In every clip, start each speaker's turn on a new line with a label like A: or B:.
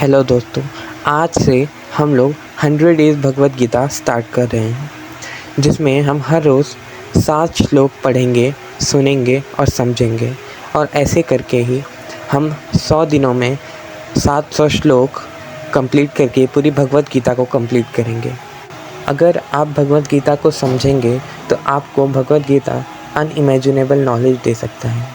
A: Hello दोस्तों, आज से हम लोग 100 डेज़ भगवद गीता स्टार्ट कर रहे हैं, जिसमें हम हर रोज़ 7 श्लोक पढ़ेंगे, सुनेंगे और समझेंगे। और ऐसे करके ही हम 100 दिनों में 700 श्लोक कंप्लीट करके पूरी भगवद गीता को कंप्लीट करेंगे। अगर आप भगवद गीता को समझेंगे तो आपको भगवद गीता अनइमेजिनेबल नॉलेज दे सकता है।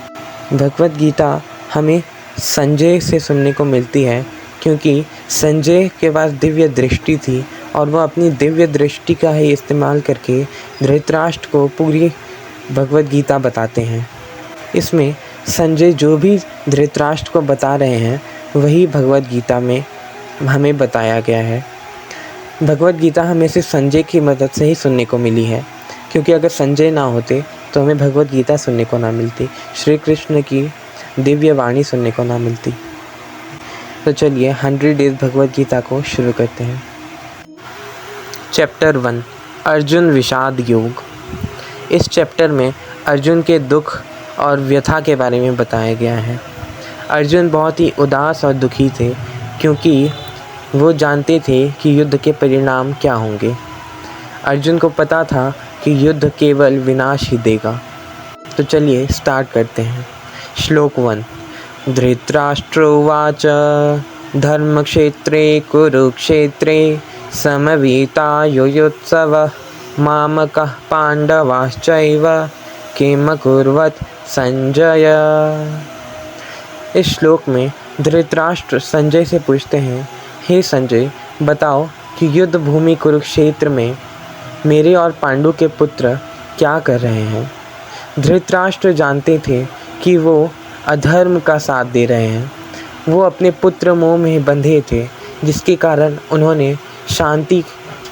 A: भगवद गीता हमें संजय से सुनने को मिलती है, क्योंकि संजय के पास दिव्य दृष्टि थी और वह अपनी दिव्य दृष्टि का ही इस्तेमाल करके धृतराष्ट्र को पूरी भगवद गीता बताते हैं। इसमें संजय जो भी धृतराष्ट्र को बता रहे हैं वही भगवद गीता में हमें बताया गया है। भगवद गीता हमें सिर्फ संजय की मदद से ही सुनने को मिली है, क्योंकि अगर संजय ना होते तो हमें भगवद गीता सुनने को ना मिलती, श्री कृष्ण की दिव्य वाणी सुनने को ना मिलती। तो चलिए 100 डेज़ भगवद गीता को शुरू करते हैं। चैप्टर 1 अर्जुन विषाद योग। इस चैप्टर में अर्जुन के दुख और व्यथा के बारे में बताया गया है। अर्जुन बहुत ही उदास और दुखी थे, क्योंकि वो जानते थे कि युद्ध के परिणाम क्या होंगे। अर्जुन को पता था कि युद्ध केवल विनाश ही देगा। तो चलिए स्टार्ट करते हैं। श्लोक 1 धृतराष्ट्रोवाच धर्मक्षेत्रे कुरुक्षेत्रे समवेतायुयुत्सवः मामकः पाण्डवाश्चैव किमकुर्वत् संजय। इस श्लोक में धृतराष्ट्र संजय से पूछते हैं, हे संजय, बताओ कि युद्ध भूमि कुरुक्षेत्र में मेरे और पांडु के पुत्र क्या कर रहे हैं। धृतराष्ट्र जानते थे कि वो अधर्म का साथ दे रहे हैं। वो अपने पुत्र मोह में बंधे थे, जिसके कारण उन्होंने शांति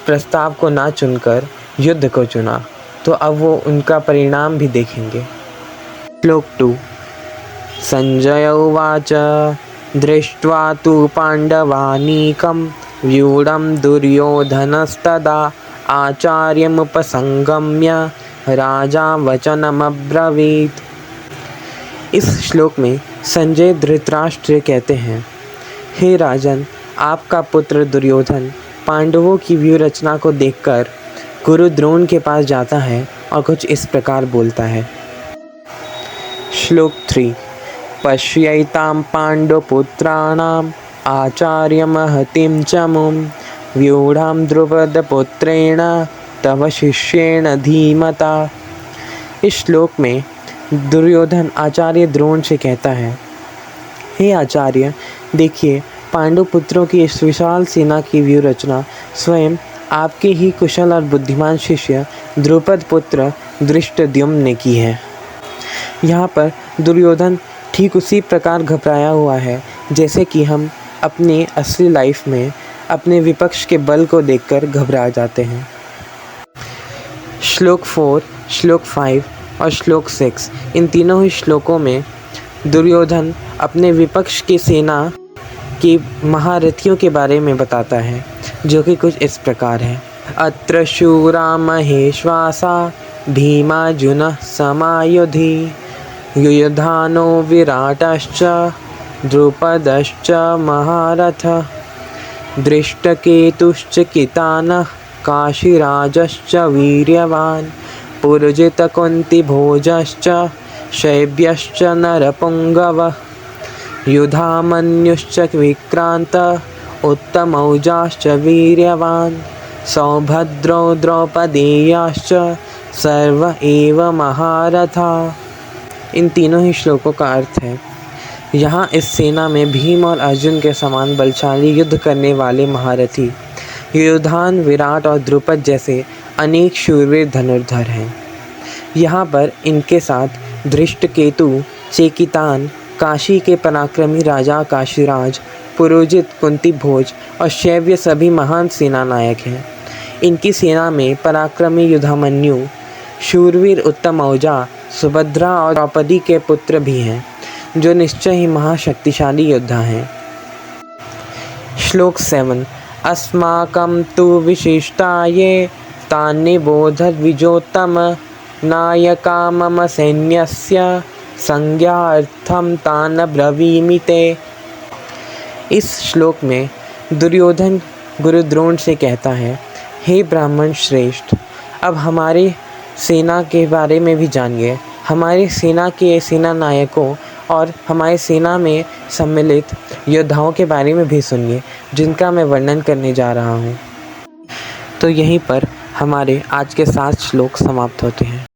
A: प्रस्ताव को ना चुनकर युद्ध को चुना। तो अब वो उनका परिणाम भी देखेंगे। श्लोक 2 संजय उवाच दृष्ट्वा तु पाण्डवानीकं व्यूढं दुर्योधनस्तदा आचार्यमुपसंगम्य राजा वचनमब्रवीत्। इस श्लोक में संजय धृतराष्ट्र कहते हैं, हे राजन, आपका पुत्र दुर्योधन पांडवों की व्यूह रचना को देखकर गुरु द्रोण के पास जाता है और कुछ इस प्रकार बोलता है। श्लोक 3 पश्यैतां पांडुपुत्राणाम् आचार्यमहतिं च मुं व्यूढां द्रुपदपुत्रेण तव शिष्येण धीमता। इस श्लोक में दुर्योधन आचार्य द्रोण से कहता है, हे आचार्य, देखिए पांडु पुत्रों की इस विशाल सेना की व्यूह रचना स्वयं आपके ही कुशल और बुद्धिमान शिष्य द्रुपद पुत्र धृष्टद्युम्न ने की है। यहाँ पर दुर्योधन ठीक उसी प्रकार घबराया हुआ है जैसे कि हम अपने असली लाइफ में अपने विपक्ष के बल को देखकर घबरा जाते हैं। श्लोक 4, श्लोक 5 और श्लोक 6, इन तीनों ही श्लोकों में दुर्योधन अपने विपक्ष की सेना के महारथियों के बारे में बताता है, जो कि कुछ इस प्रकार है। अत्र शूरा महेश्वासा भीमार्जुनः समायुधि युयुधानो विराटश्च द्रुपदश्च महारथः दृष्टकेतुश्च कितानः काशीराजश्च वीर्यवान् पुरुजितकुन्तिभोजश्च शैब्यश्च नरपुङ्गवः युधामन्युश्च विक्रान्त उत्तमौजाश्च वीर्यवान् सौभद्रो द्रौपदेयाश्च सर्व एव महारथा। इन तीनों ही श्लोकों का अर्थ है, यहाँ इस सेना में भीम और अर्जुन के समान बलशाली युद्ध करने वाले महारथी युधान, विराट और द्रुपद जैसे अनेक शूरवीर धनुर्धर हैं। यहाँ पर इनके साथ धृष्टकेतु, चेकितान, काशी के पराक्रमी राजा काशीराज, पुरोजित, कुंतीभोज और शैव्य सभी महान सेना नायक हैं। इनकी सेना में पराक्रमी युधामन्यु, शूरवीर उत्तमौजा, सुभद्रा और द्रौपदी के पुत्र भी हैं, जो निश्चय ही महाशक्तिशाली योद्धा हैं। श्लोक 7 अस्माकं तु विशिष्टाये तान्निबोधद्विजोत्तम नायका मम सैन्यस्य संज्ञार्थं तान् ब्रवीमि ते। इस श्लोक में दुर्योधन गुरु द्रोण से कहता है, हे ब्राह्मण श्रेष्ठ, अब हमारी सेना के बारे में भी जानिए। हमारी सेना के सेना नायकों और हमारी सेना में सम्मिलित योद्धाओं के बारे में भी सुनिए, जिनका मैं वर्णन करने जा रहा हूँ। तो यहीं पर हमारे आज के 7 श्लोक समाप्त होते हैं।